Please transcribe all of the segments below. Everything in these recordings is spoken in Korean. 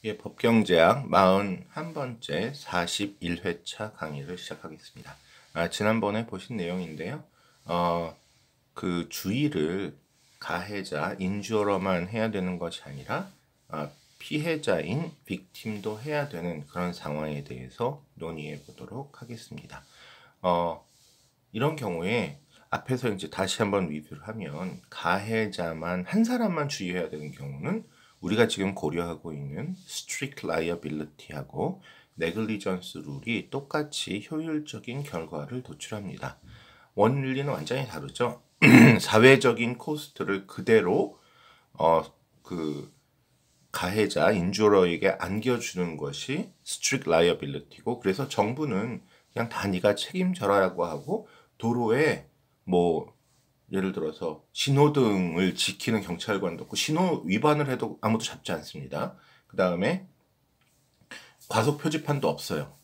예, 법경제학 41번째 41회차 강의를 시작하겠습니다. 지난번에 보신 내용인데요. 그 주의를 가해자, 인주어러만 해야 되는 것이 아니라 피해자인 빅팀도 해야 되는 그런 상황에 대해서 논의해 보도록 하겠습니다. 이런 경우에 앞에서 이제 다시 한번 리뷰를 하면 가해자만 한 사람만 주의해야 되는 경우는 우리가 지금 고려하고 있는 strict liability하고 negligence 룰이 똑같이 효율적인 결과를 도출합니다. 원리는 완전히 다르죠. 사회적인 코스트를 그대로 그 가해자 인주러에게 안겨주는 것이 strict liability고, 그래서 정부는 그냥 다 네가 책임져라라고 하고 도로에 뭐 예를 들어서 신호등을 지키는 경찰관도 없고 신호 위반을 해도 아무도 잡지 않습니다. 그 다음에 과속 표지판도 없어요.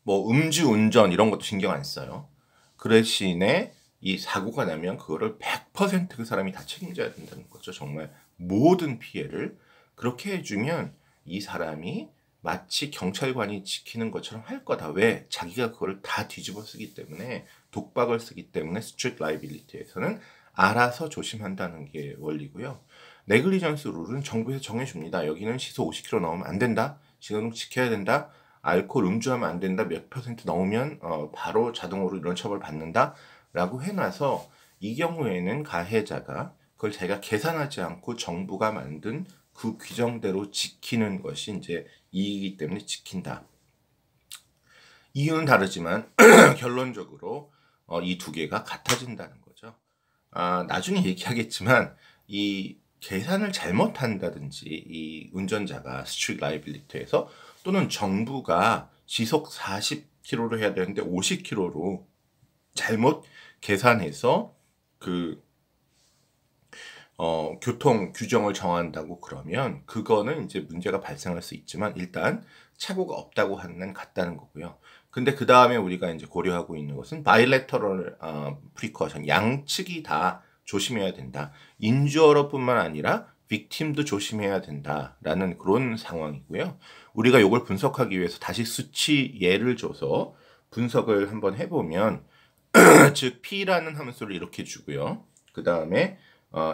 뭐 음주운전 이런 것도 신경 안 써요. 그 대신에 이 사고가 나면 그거를 100% 그 사람이 다 책임져야 된다는 거죠. 정말 모든 피해를 그렇게 해주면 이 사람이 마치 경찰관이 지키는 것처럼 할 거다. 왜? 자기가 그걸 다 뒤집어 쓰기 때문에, 독박을 쓰기 때문에 strict liability에서는 알아서 조심한다는 게 원리고요. 네글리전스 룰은 정부에서 정해줍니다. 여기는 시속 50km 넘으면 안 된다. 신호등 지켜야 된다. 알코올 음주하면 안 된다. 몇 % 넘으면 바로 자동으로 이런 처벌 받는다. 라고 해놔서 이 경우에는 가해자가 그걸 자기가 계산하지 않고 정부가 만든 그 규정대로 지키는 것이 이제 이익이기 때문에 지킨다. 이유는 다르지만 결론적으로 이 두 개가 같아진다는 거죠. 나중에 얘기하겠지만 이 계산을 잘못한다든지 이 운전자가 스트릭 라이빌리티에서, 또는 정부가 시속 40km로 해야 되는데 50km로 잘못 계산해서 그 교통 규정을 정한다고 그러면 그거는 이제 문제가 발생할 수 있지만 일단 착오가 없다고 하는 같다는 거고요. 근데 그 다음에 우리가 이제 고려하고 있는 것은 bilateral precaution, 양측이 다 조심해야 된다. 인주어러뿐만 아니라 빅팀도 조심해야 된다라는 그런 상황이고요. 우리가 이걸 분석하기 위해서 다시 수치 예를 줘서 분석을 한번 해보면 즉 P라는 함수를 이렇게 주고요. 그 다음에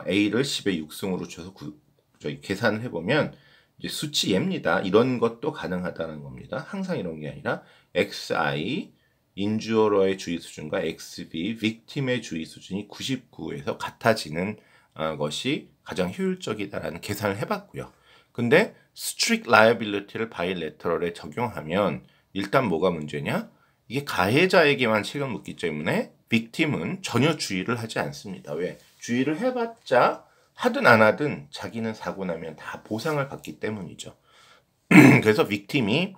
A를 10의 6승으로 줘서 저희 계산을 해보면 이제 수치 예입니다. 이런 것도 가능하다는 겁니다. 항상 이런 게 아니라 XI 인주어러의 주의 수준과 XB 빅팀의 주의 수준이 99에서 같아지는 것이 가장 효율적이다라는 계산을 해봤고요. 근데 strict liability를 bilateral에 적용하면 일단 뭐가 문제냐? 이게 가해자에게만 책임을 묻기 때문에 빅팀은 전혀 주의를 하지 않습니다. 왜? 주의를 해봤자 하든 안 하든 자기는 사고 나면 다 보상을 받기 때문이죠. 그래서 빅팀이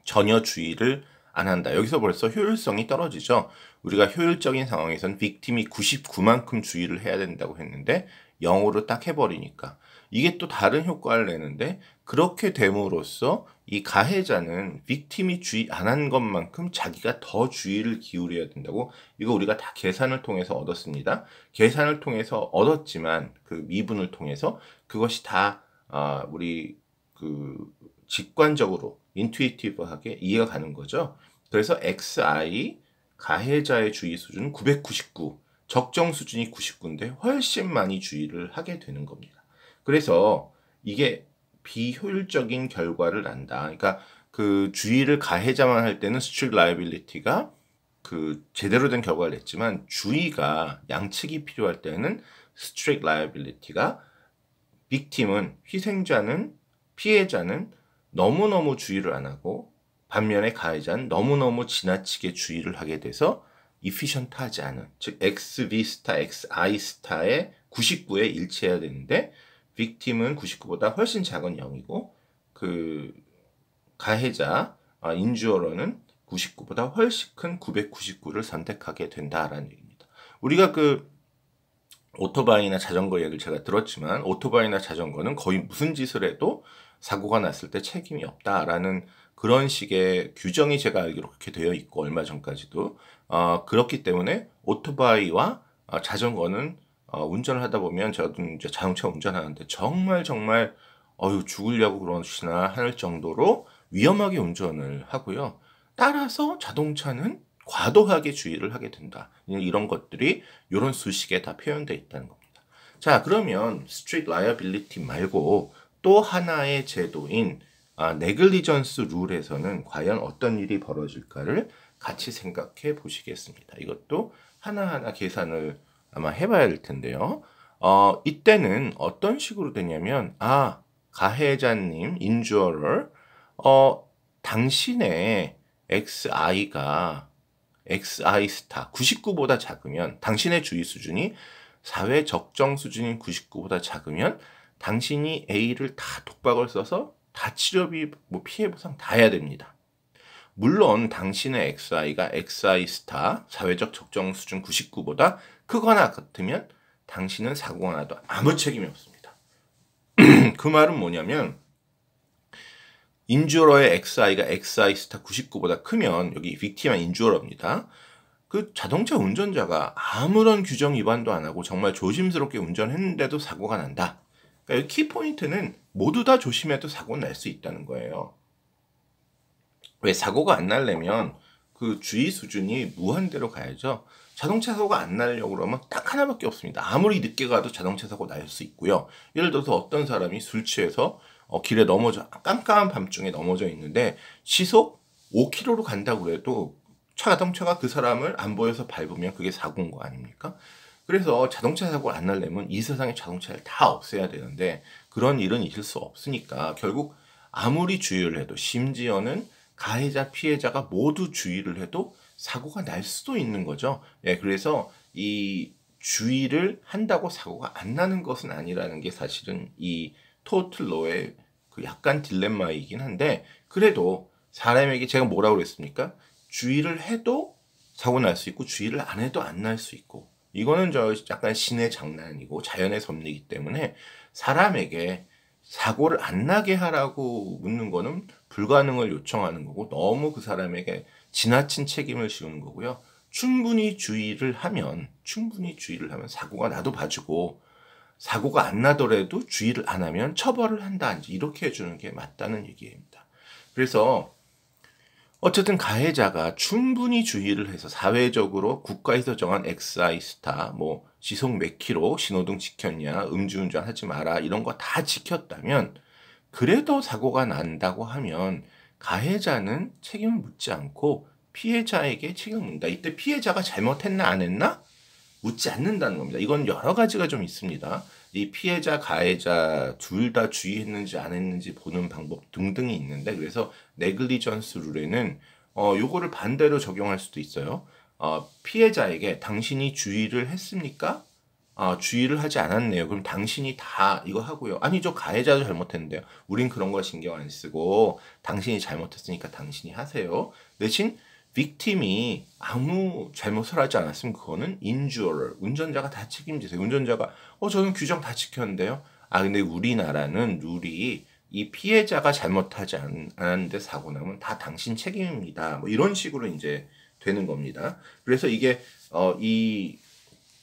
전혀 주의를 안 한다. 여기서 벌써 효율성이 떨어지죠. 우리가 효율적인 상황에서는 빅팀이 99만큼 주의를 해야 된다고 했는데 0으로 딱 해버리니까 이게 또 다른 효과를 내는데, 그렇게 됨으로써 이 가해자는 빅팀이 주의 안 한 것만큼 자기가 더 주의를 기울여야 된다고, 이거 우리가 다 계산을 통해서 얻었습니다. 계산을 통해서 얻었지만 그 미분을 통해서 그것이 다 우리 그 직관적으로 인투이티브하게 이해가 가는 거죠. 그래서 XI 가해자의 주의 수준은 999, 적정 수준이 99인데 훨씬 많이 주의를 하게 되는 겁니다. 그래서 이게 비효율적인 결과를 난다. 그러니까 그 주의를 가해자만 할 때는 스트릭 라이빌리티가 그 제대로 된 결과를 냈지만, 주의가 양측이 필요할 때는 스트릭 라이빌리티가, 빅팀은 희생자는 피해자는 너무너무 주의를 안 하고 반면에 가해자는 너무너무 지나치게 주의를 하게 돼서 이피션트하지 않은, 즉 XB 스타, XI 스타의 99에 일치해야 되는데 빅팀은 99보다 훨씬 작은 0이고 그 가해자 인주어러는 99보다 훨씬 큰 999를 선택하게 된다라는 얘기입니다. 우리가 그 오토바이나 자전거 얘기를 제가 들었지만 오토바이나 자전거는 거의 무슨 짓을 해도 사고가 났을 때 책임이 없다라는 그런 식의 규정이 제가 알기로 그렇게 되어 있고, 얼마 전까지도 그렇기 때문에 오토바이와 자전거는 운전을 하다 보면, 저도 이제 자동차 운전하는데 정말 어유 죽으려고 그러시나 할 정도로 위험하게 운전을 하고요. 따라서 자동차는 과도하게 주의를 하게 된다. 이런 것들이 이런 수식에 다 표현되어 있다는 겁니다. 자, 그러면 스트리트 라이어빌리티 말고 또 하나의 제도인 네글리전스 룰에서는 과연 어떤 일이 벌어질까를 같이 생각해 보시겠습니다. 이것도 하나하나 계산을 아마 해봐야 될 텐데요. 이때는 어떤 식으로 되냐면, 가해자님, 인주어럴, 당신의 XI가 XI 스타 99보다 작으면, 당신의 주의 수준이 사회 적정 수준인 99보다 작으면 당신이 A를 다 독박을 써서 다 치료비, 피해 보상 다 해야 됩니다. 물론 당신의 XI가 XI 스타 사회적 적정 수준 99보다 크거나 같으면 당신은 사고가 나도 아무 책임이 없습니다. 그 말은 뭐냐면 인주어러의 XI가 XI 스타 99보다 크면 여기 빅팀은 인주어러입니다. 그 자동차 운전자가 아무런 규정 위반도 안 하고 정말 조심스럽게 운전했는데도 사고가 난다. 그러니까 여기 키포인트는 모두 다 조심해도 사고는 날 수 있다는 거예요. 왜 사고가 안 나려면 그 주의 수준이 무한대로 가야죠. 자동차 사고가 안 나려고 그러면 딱 하나밖에 없습니다. 아무리 늦게 가도 자동차 사고 날 수 있고요. 예를 들어서 어떤 사람이 술 취해서 길에 넘어져 깜깜한 밤중에 넘어져 있는데 시속 5km로 간다고 해도 자동차가 그 사람을 안 보여서 밟으면 그게 사고인 거 아닙니까? 그래서 자동차 사고가 안 나려면 이 세상의 자동차를 다 없애야 되는데 그런 일은 있을 수 없으니까 결국 아무리 주의를 해도 심지어는 가해자, 피해자가 모두 주의를 해도 사고가 날 수도 있는 거죠. 예, 그래서 이 주의를 한다고 사고가 안 나는 것은 아니라는 게 사실은 이 토틀로의 그 약간 딜레마이긴 한데 그래도 사람에게 제가 뭐라고 그랬습니까? 주의를 해도 사고 날 수 있고 주의를 안 해도 안 날 수 있고 이거는 저 약간 신의 장난이고 자연의 섭리이기 때문에 사람에게 사고를 안 나게 하라고 묻는 거는 불가능을 요청하는 거고 너무 그 사람에게 지나친 책임을 지우는 거고요. 충분히 주의를 하면 사고가 나도 봐주고 사고가 안 나더라도 주의를 안 하면 처벌을 한다. 이렇게 해주는 게 맞다는 얘기입니다. 그래서 어쨌든 가해자가 충분히 주의를 해서 사회적으로 국가에서 정한 XI 스타, 시속 몇 킬로, 신호등 지켰냐, 음주운전 하지 마라 이런 거 다 지켰다면 그래도 사고가 난다고 하면 가해자는 책임을 묻지 않고 피해자에게 책임을 묻는다. 이때 피해자가 잘못했나 안 했나? 묻지 않는다는 겁니다. 이건 여러 가지가 좀 있습니다. 이 피해자, 가해자 둘 다 주의했는지 안 했는지 보는 방법 등등이 있는데 그래서 네글리전스 룰에는 요거를 반대로 적용할 수도 있어요. 피해자에게 당신이 주의를 했습니까? 주의를 하지 않았네요. 그럼 당신이 다 이거 하고요. 아니죠. 가해자도 잘못했는데요. 우린 그런 거 신경 안 쓰고 당신이 잘못했으니까 당신이 하세요. 대신 빅팀이 아무 잘못을 하지 않았으면 그거는 인주어럴, 운전자가 다 책임지세요. 운전자가 저는 규정 다 지켰는데요. 근데 우리나라는 룰이 이 피해자가 잘못하지 않았는데 사고 나면 다 당신 책임입니다. 이런 식으로 이제 되는 겁니다. 그래서 이게 이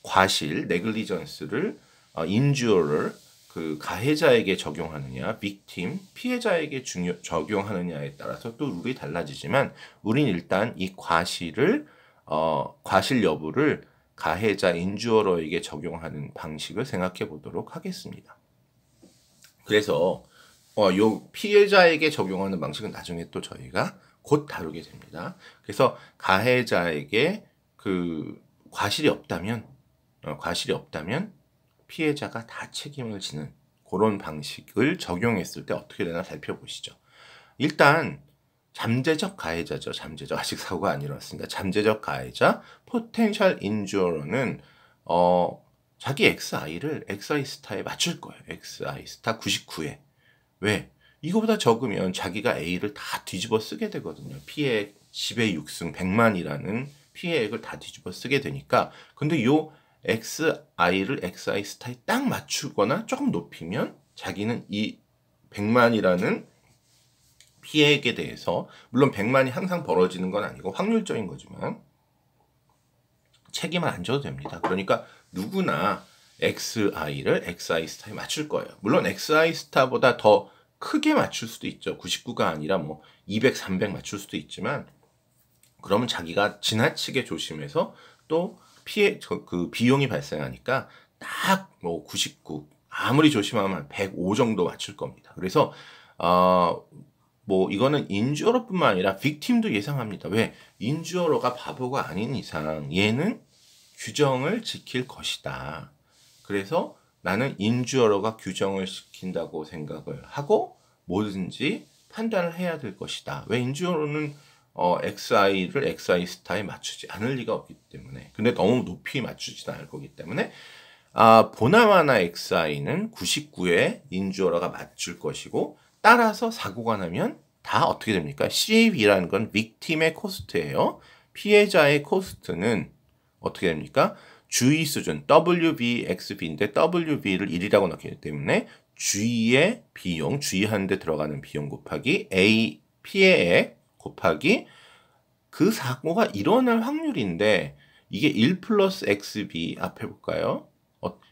과실, 네글리전스를 인주어를 그 가해자에게 적용하느냐, 빅팀, 피해자에게 적용하느냐에 따라서 또 룰이 달라지지만 우린 일단 이 과실 여부를 가해자 인주어러에게 적용하는 방식을 생각해 보도록 하겠습니다. 그래서 요 피해자에게 적용하는 방식은 나중에 또 저희가 곧 다루게 됩니다. 그래서 가해자에게 그 과실이 없다면 피해자가 다 책임을 지는 그런 방식을 적용했을 때 어떻게 되나 살펴보시죠. 일단 잠재적 가해자죠. 아직 사고가 안 일어났으니까 잠재적 가해자 포텐셜 인주어러는 자기 XI를 XI 스타에 맞출 거예요. XI 스타 99에. 왜? 이거보다 적으면 자기가 A를 다 뒤집어 쓰게 되거든요. 피해액 10의 6승 100만이라는 피해액을 다 뒤집어 쓰게 되니까 근데 요 XI를 XI 스타에 딱 맞추거나 조금 높이면 자기는 이 100만이라는 피해액에 대해서 물론 100만이 항상 벌어지는 건 아니고 확률적인 거지만 책임을 안 져도 됩니다. 그러니까 누구나 XI를 XI 스타에 맞출 거예요. 물론 XI 스타보다 더 크게 맞출 수도 있죠. 99가 아니라 뭐 200, 300 맞출 수도 있지만 그러면 자기가 지나치게 조심해서 또 그 비용이 발생하니까 딱 뭐 99, 아무리 조심하면 105 정도 맞출 겁니다. 그래서 뭐 이거는 인주어로뿐만 아니라 빅팀도 예상합니다. 왜? 인주어로가 바보가 아닌 이상 얘는 규정을 지킬 것이다. 그래서 나는 인주어로가 규정을 지킨다고 생각을 하고 뭐든지 판단을 해야 될 것이다. 왜? 인주어로는 XI를 XI 스타에 맞추지 않을 리가 없기 때문에. 근데 너무 높이 맞추지도 않을 거기 때문에 보나마나 XI는 99에 인주어로가 맞출 것이고 따라서 사고가 나면 다 어떻게 됩니까? CAV라는 건 victim의 코스트예요. 피해자의 코스트는 어떻게 됩니까? 주의 수준 WB, XB인데 WB를 1이라고 넣기 때문에 주의의 비용, 주의하는 데 들어가는 비용 곱하기 A 피해액 곱하기 그 사고가 일어날 확률인데 이게 1 플러스 XB 앞에 볼까요?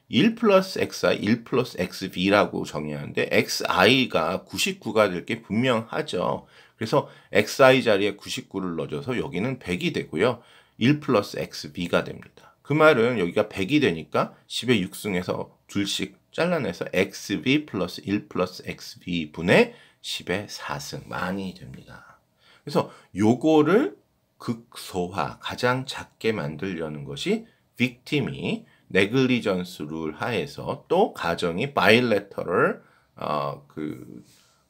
1 플러스 XI, 1 플러스 XB라고 정의하는데 XI가 99가 될 게 분명하죠. 그래서 XI 자리에 99를 넣어줘서 여기는 100이 되고요. 1 플러스 XB가 됩니다. 그 말은 여기가 100이 되니까 10의 6승에서 둘씩 잘라내서 XB 플러스 1 플러스 XB 분의 10의 4승 많이 됩니다. 그래서 요거를 극소화, 가장 작게 만들려는 것이 빅팀이 네글리전스 룰 하에서 또 가정이 바이레터럴 그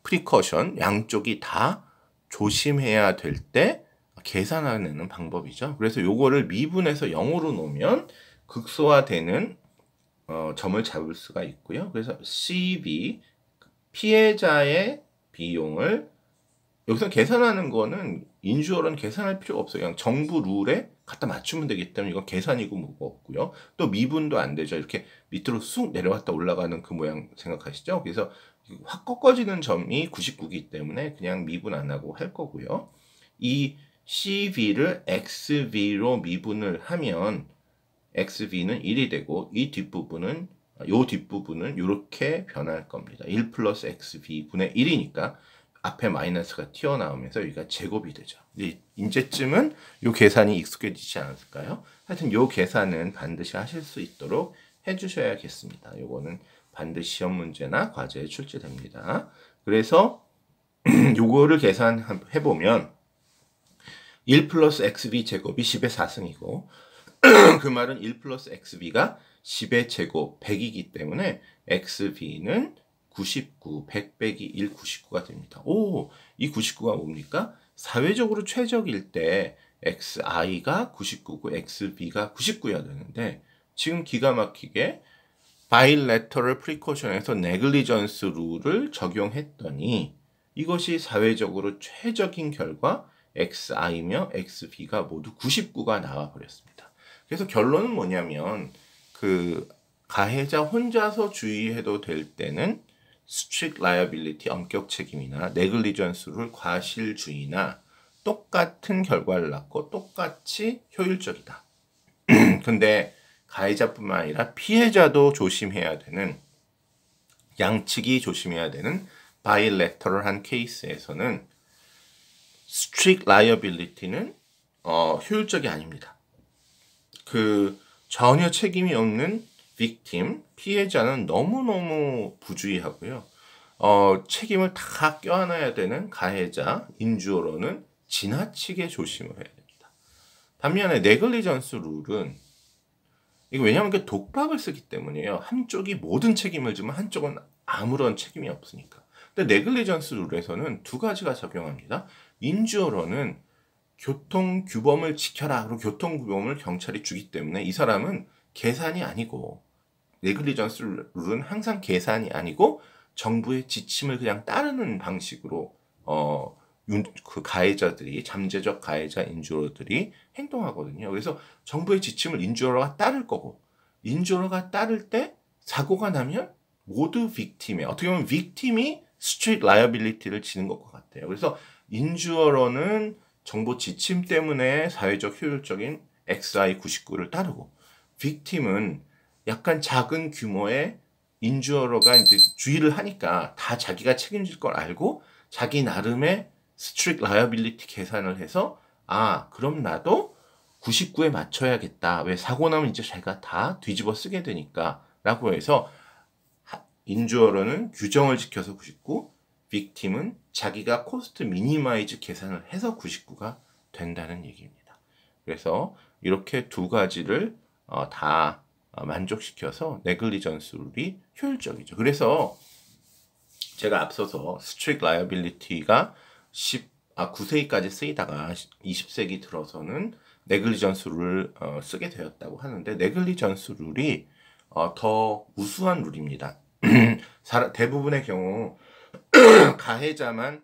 프리커션 양쪽이 다 조심해야 될 때 계산하는 방법이죠. 그래서 요거를 미분해서 0으로 놓으면 극소화되는 점을 잡을 수가 있고요. 그래서 CV 피해자의 비용을 여기서 계산하는 거는 인주어로는 계산할 필요가 없어요. 그냥 정부 룰에 갖다 맞추면 되기 때문에 이건 계산이고 뭐가 없고요. 또 미분도 안 되죠. 이렇게 밑으로 쑥 내려갔다 올라가는 그 모양 생각하시죠? 그래서 확 꺾어지는 점이 99이기 때문에 그냥 미분 안 하고 할 거고요. 이 CV를 XV로 미분을 하면 XV는 1이 되고 이 뒷부분은 요 뒷부분은 이렇게 변할 겁니다. 1 플러스 XV 분의 1이니까 앞에 마이너스가 튀어나오면서 여기가 제곱이 되죠. 이제쯤은 이 계산이 익숙해지지 않았을까요? 하여튼 이 계산은 반드시 하실 수 있도록 해주셔야겠습니다. 요거는 반드시 시험 문제나 과제에 출제됩니다. 그래서 요거를 계산해보면 1 플러스 XB 제곱이 10의 4승이고 그 말은 1 플러스 XB가 10의 제곱 100이기 때문에 XB는 99, 100 빼기 1, 99가 됩니다. 오, 이 99가 뭡니까? 사회적으로 최적일 때 XI가 99고 XB가 99여야 되는데 지금 기가 막히게 바이레터럴 프리코션에서 네글리전스 룰을 적용했더니 이것이 사회적으로 최적인 결과 XI며 XB가 모두 99가 나와버렸습니다. 그래서 결론은 뭐냐면 그 가해자 혼자서 주의해도 될 때는 strict liability 엄격 책임이나 negligence 룰 과실주의나 똑같은 결과를 낳고 똑같이 효율적이다. 근데 가해자뿐만 아니라 피해자도 조심해야 되는 양측이 조심해야 되는 바이레터럴한 케이스에서는 strict liability는 효율적이 아닙니다. 그 전혀 책임이 없는 victim, 피해자는 너무너무 부주의하고요. 책임을 다 껴안아야 되는 가해자, 인주어로는 지나치게 조심을 해야 됩니다. 반면에 네글리전스 룰은 이거 왜냐하면 독박을 쓰기 때문이에요. 한쪽이 모든 책임을 지면 한쪽은 아무런 책임이 없으니까. 근데 네글리전스 룰에서는 두 가지가 적용합니다. 인주어로는 교통규범을 지켜라. 그리고 교통규범을 경찰이 주기 때문에 이 사람은 계산이 아니고 네글리전스 룰은 항상 계산이 아니고 정부의 지침을 그냥 따르는 방식으로 그 가해자들이 잠재적 가해자 인주어들이 행동하거든요. 그래서 정부의 지침을 인주어가 따를 거고 인주어가 따를 때 사고가 나면 모두 빅팀에 어떻게 보면 빅팀이 스트릿 라이어빌리티를 지는 것 같아요. 그래서 인주어로는 정부 지침 때문에 사회적 효율적인 XI99를 따르고 빅팀은 약간 작은 규모의 인주어러가 이제 주의를 하니까 다 자기가 책임질 걸 알고 자기 나름의 스트릭 라이어빌리티 계산을 해서 그럼 나도 99에 맞춰야겠다. 왜 사고 나면 이제 자기가 다 뒤집어 쓰게 되니까 라고 해서 인주어러는 규정을 지켜서 99, 빅팀은 자기가 코스트 미니마이즈 계산을 해서 99가 된다는 얘기입니다. 그래서 이렇게 두 가지를 다 만족시켜서 네글리전스 룰이 효율적이죠. 그래서 제가 앞서서 스트릭 라이어빌리티가 9세기까지 쓰이다가 20세기 들어서는 네글리전스 룰을 쓰게 되었다고 하는데, 네글리전스 룰이 더 우수한 룰입니다. 대부분의 경우 가해자만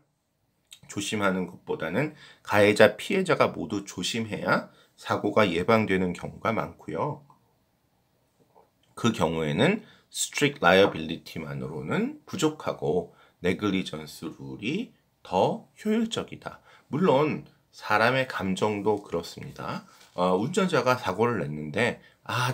조심하는 것보다는 가해자, 피해자가 모두 조심해야 사고가 예방되는 경우가 많고요. 그 경우에는 스트릭 라이어빌리티만으로는 부족하고 네글리전스 룰이 더 효율적이다. 물론 사람의 감정도 그렇습니다. 운전자가 사고를 냈는데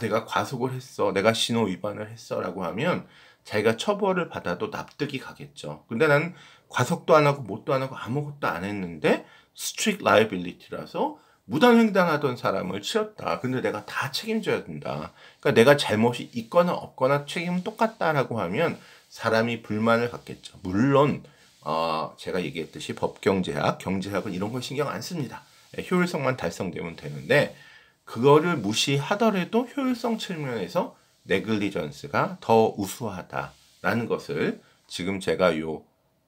내가 과속을 했어, 내가 신호 위반을 했어 라고 하면 자기가 처벌을 받아도 납득이 가겠죠. 근데 나는 과속도 안 하고 뭣도 안 하고 아무것도 안 했는데 스트릭 라이어빌리티라서 무단횡단하던 사람을 치렀다. 근데 내가 다 책임져야 된다. 그러니까 내가 잘못이 있거나 없거나 책임은 똑같다라고 하면 사람이 불만을 갖겠죠. 물론 제가 얘기했듯이 법경제학, 경제학은 이런 걸 신경 안 씁니다. 효율성만 달성되면 되는데 그거를 무시하더라도 효율성 측면에서 네글리전스가 더 우수하다라는 것을 지금 제가 요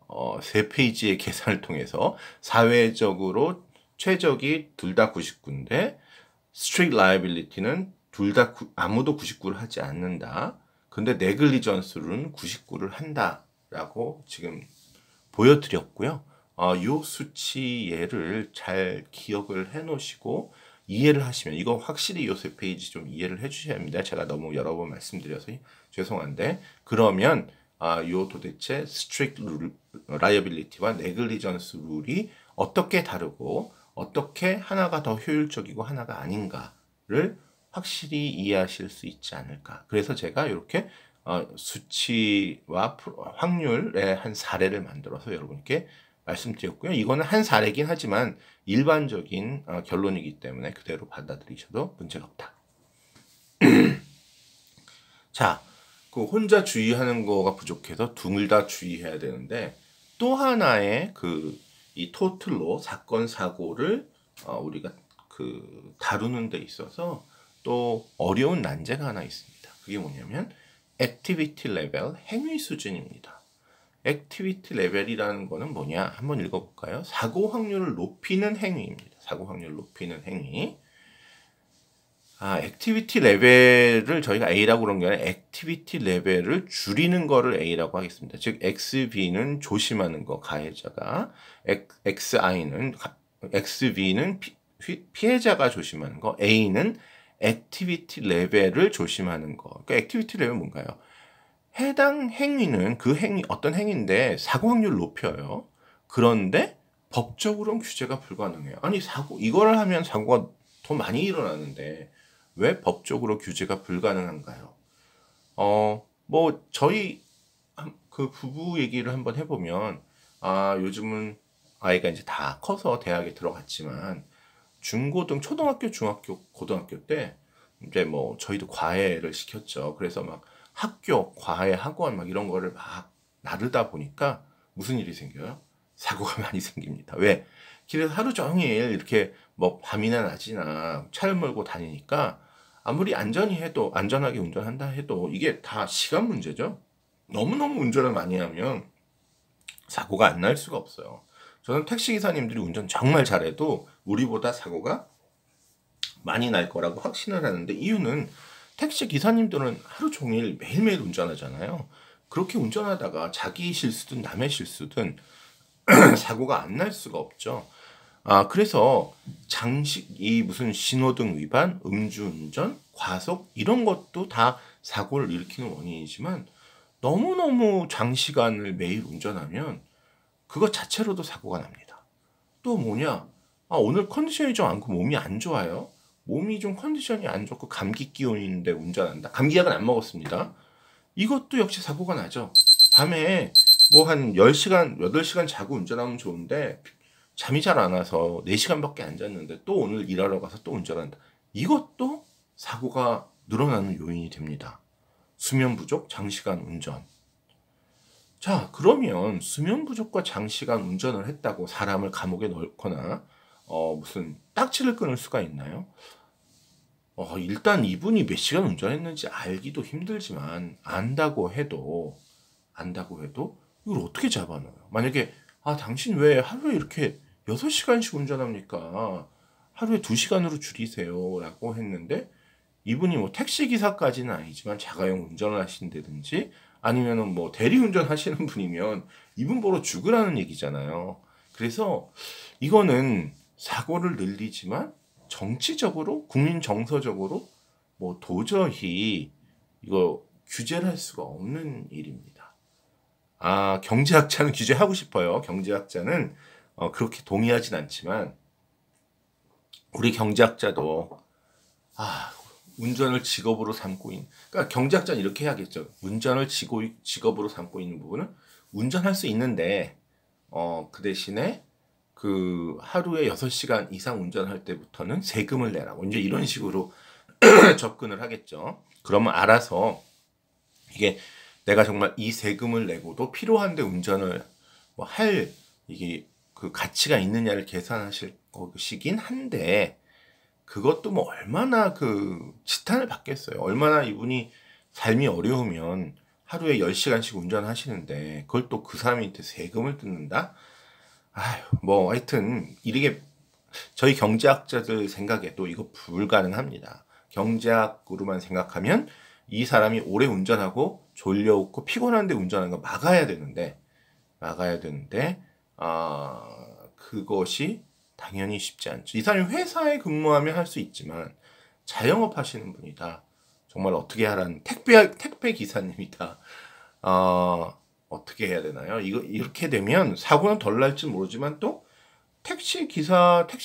3페이지의 계산을 통해서 사회적으로 최적이 둘 다 99인데 스트릭 라이어빌리티는 둘 다 아무도 99를 하지 않는다. 근데 네글리전스는 99를 한다라고 지금 보여드렸고요. 요 수치 예를 잘 기억을 해 놓으시고 이해를 하시면, 이거 확실히 요 3페이지 좀 이해를 해 주셔야 합니다. 제가 너무 여러 번 말씀드려서 죄송한데, 그러면 요 도대체 스트릭 라이어빌리티와 네글리전스 룰이 어떻게 다르고 어떻게 하나가 더 효율적이고 하나가 아닌가를 확실히 이해하실 수 있지 않을까. 그래서 제가 이렇게 수치와 확률의 한 사례를 만들어서 여러분께 말씀드렸고요. 이거는 한 사례긴 하지만 일반적인 결론이기 때문에 그대로 받아들이셔도 문제가 없다. 자, 그 혼자 주의하는 거가 부족해서 둘 다 주의해야 되는데, 또 하나의 이 토틀로 사건 사고를 우리가 다루는 데 있어서 또 어려운 난제가 하나 있습니다. 그게 뭐냐면 액티비티 레벨, 행위 수준입니다. 액티비티 레벨이라는 거는 뭐냐? 한번 읽어볼까요? 사고 확률을 높이는 행위입니다. 사고 확률을 높이는 행위. 액티비티 레벨을 저희가 A라고 그런 게 아니라 액티비티 레벨을 줄이는 거를 A라고 하겠습니다. 즉 XB는 조심하는 거, 가해자가, XV는 피해자가 조심하는 거, A는 액티비티 레벨을 조심하는 거. 그러니까 액티비티 레벨은 뭔가요? 해당 행위는 어떤 행위인데 사고 확률을 높여요. 그런데 법적으로는 규제가 불가능해요. 아니, 이거를 하면 사고가 더 많이 일어나는데 왜 법적으로 규제가 불가능한가요? 저희 그 부부 얘기를 한번 해보면, 요즘은 아이가 이제 다 커서 대학에 들어갔지만 초등학교, 중학교, 고등학교 때 이제 저희도 과외를 시켰죠. 그래서 막 학교, 과외, 학원 막 이런 거를 막 나르다 보니까 무슨 일이 생겨요? 사고가 많이 생깁니다. 왜? 길에서 하루 종일 이렇게 밤이나 낮이나 차를 몰고 다니니까 아무리 안전하게 운전한다 해도 이게 다 시간 문제죠. 너무너무 운전을 많이 하면 사고가 안 날 수가 없어요. 저는 택시기사님들이 운전 정말 잘해도 우리보다 사고가 많이 날 거라고 확신을 하는데, 이유는 택시 기사님들은 하루 종일 매일매일 운전하잖아요. 그렇게 운전하다가 자기 실수든 남의 실수든 사고가 안 날 수가 없죠. 그래서 무슨 신호등 위반, 음주운전, 과속 이런 것도 다 사고를 일으키는 원인이지만 너무너무 장시간을 매일 운전하면 그것 자체로도 사고가 납니다. 또 뭐냐? 오늘 컨디션이 좀 않고 몸이 안 좋아요. 몸이 좀 컨디션이 안 좋고 감기 기운인데 운전한다. 감기약은 안 먹었습니다. 이것도 역시 사고가 나죠. 밤에 뭐 한 10시간, 8시간 자고 운전하면 좋은데 잠이 잘 안 와서 4시간밖에 안 잤는데 또 오늘 일하러 가서 또 운전한다. 이것도 사고가 늘어나는 요인이 됩니다. 수면 부족, 장시간 운전. 자, 그러면 수면 부족과 장시간 운전을 했다고 사람을 감옥에 넣거나 무슨 딱지를 끊을 수가 있나요? 일단 이분이 몇 시간 운전했는지 알기도 힘들지만 안다고 해도 이걸 어떻게 잡아놔요? 만약에 당신 왜 하루에 이렇게 6시간씩 운전합니까? 하루에 2시간으로 줄이세요 라고 했는데 이분이 뭐 택시기사까지는 아니지만 자가용 운전을 하신다든지 아니면은 뭐 대리운전 하시는 분이면 이분 보러 죽으라는 얘기잖아요. 그래서 이거는 사고를 늘리지만 정치적으로 국민 정서적으로 뭐 도저히 이거 규제를 할 수가 없는 일입니다. 경제학자는 규제하고 싶어요. 경제학자는 그렇게 동의하진 않지만 우리 경제학자도 운전을 직업으로 삼고 있는, 그러니까 경제학자는 이렇게 해야겠죠. 운전을 직업으로 삼고 있는 부분은 운전할 수 있는데 그 대신에 그 하루에 6시간 이상 운전할 때부터는 세금을 내라고 이제 이런 식으로 접근을 하겠죠. 그러면 알아서 이게 내가 정말 이 세금을 내고도 필요한데 운전을 뭐 할 이게 그 가치가 있느냐를 계산하실 것이긴 한데 그것도 뭐 얼마나 그 지탄을 받겠어요. 얼마나 이분이 삶이 어려우면 하루에 10시간씩 운전하시는데 그걸 또 그 사람한테 세금을 뜯는다? 뭐 하여튼 이게 저희 경제학자들 생각에도 이거 불가능합니다. 경제학으로만 생각하면 이 사람이 오래 운전하고 졸려오고 피곤한데 운전하는 거 막아야 되는데 그것이 당연히 쉽지 않죠. 이 사람이 회사에 근무하면 할 수 있지만 자영업 하시는 분이다. 정말 어떻게 하라는 택배 기사님이다. 어떻게 해야 되나요? 이렇게 되면 사고는 덜 날지 모르지만 또 택시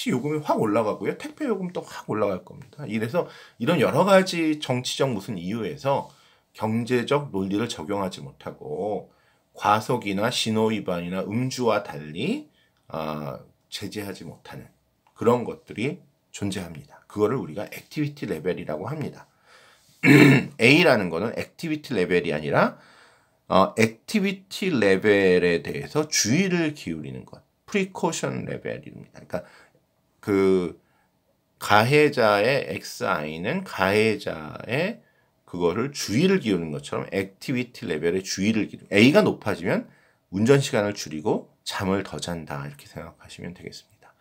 요금이 확 올라가고요. 택배 요금도 확 올라갈 겁니다. 이래서 이런 여러 가지 정치적 무슨 이유에서 경제적 논리를 적용하지 못하고 과속이나 신호위반이나 음주와 달리 제재하지 못하는 그런 것들이 존재합니다. 그거를 우리가 액티비티 레벨이라고 합니다. A라는 거는 액티비티 레벨이 아니라 액티비티 레벨에 대해서 주의를 기울이는 것. 프리코션 레벨입니다. 그러니까 그 가해자의 XI는 가해자의 그거를 주의를 기울이는 것처럼 액티비티 레벨의 주의를 기울이는 A가 높아지면 운전 시간을 줄이고 잠을 더 잔다 이렇게 생각하시면 되겠습니다.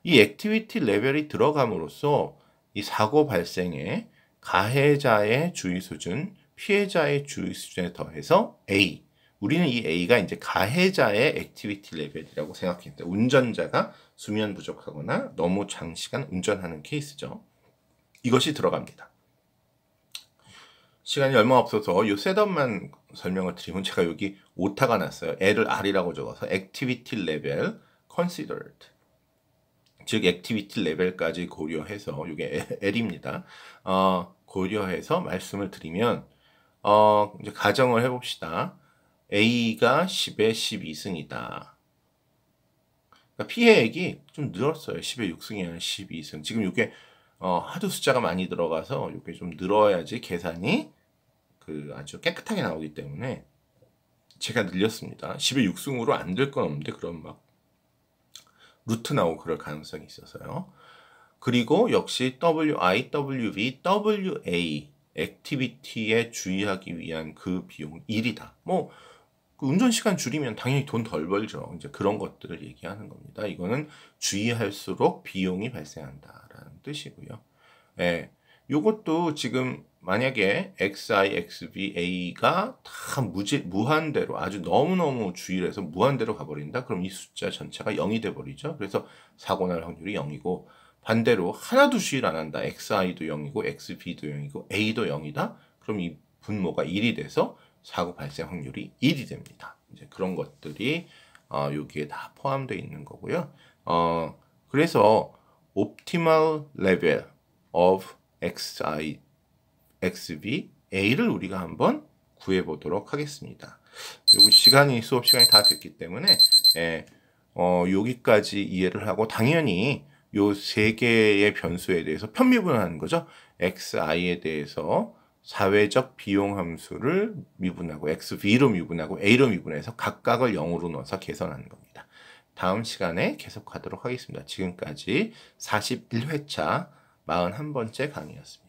이 액티비티 레벨이 들어감으로써 이 사고 발생에 가해자의 주의 수준, 피해자의 주의 수준에 더해서 A. 우리는 이 A가 이제 가해자의 액티비티 레벨이라고 생각합니다. 운전자가 수면 부족하거나 너무 장시간 운전하는 케이스죠. 이것이 들어갑니다. 시간이 얼마 없어서 이 셋업만 설명을 드리면 제가 여기 오타가 났어요. L을 R이라고 적어서 액티비티 레벨 considered. 즉 액티비티 레벨까지 고려해서 이게 L입니다. 고려해서 말씀을 드리면 이제 가정을 해봅시다. A가 10에 12승이다. 그러니까 피해액이 좀 늘었어요. 10에 6승이 아니라 12승. 지금 이게 하도 숫자가 많이 들어가서 이게 좀 늘어야지 계산이 아주 깨끗하게 나오기 때문에 제가 늘렸습니다. 10에 6승으로 안 될 건 없는데 그럼 막 루트 나오고 그럴 가능성이 있어서요. 그리고 역시 WIWV, WA 액티비티에 주의하기 위한 그 비용 1이다. 뭐 그 운전 시간 줄이면 당연히 돈 덜 벌죠. 이제 그런 것들을 얘기하는 겁니다. 이거는 주의할수록 비용이 발생한다라는 뜻이고요. 예. 요것도 지금 만약에 XI, XB, A가 다 무한대로 아주 너무너무 주의를 해서 무한대로 가버린다? 그럼 이 숫자 전체가 0이 돼버리죠. 그래서 사고 날 확률이 0이고 반대로 하나도 주의를 안 한다. XI도 0이고 XB도 0이고 A도 0이다. 그럼 이 분모가 1이 돼서 사고 발생 확률이 1이 됩니다. 이제 그런 것들이 여기에 다 포함되어 있는 거고요. 그래서 옵티멀 레벨 of xi, xv, a를 우리가 한번 구해보도록 하겠습니다. 요거 수업 시간이 다 됐기 때문에 여기까지 이해를 하고 당연히 요 세 개의 변수에 대해서 편미분하는 거죠. xi에 대해서 사회적 비용 함수를 미분하고 xv로 미분하고 a로 미분해서 각각을 0으로 넣어서 계산하는 겁니다. 다음 시간에 계속하도록 하겠습니다. 지금까지 41회차 41번째 강의였습니다.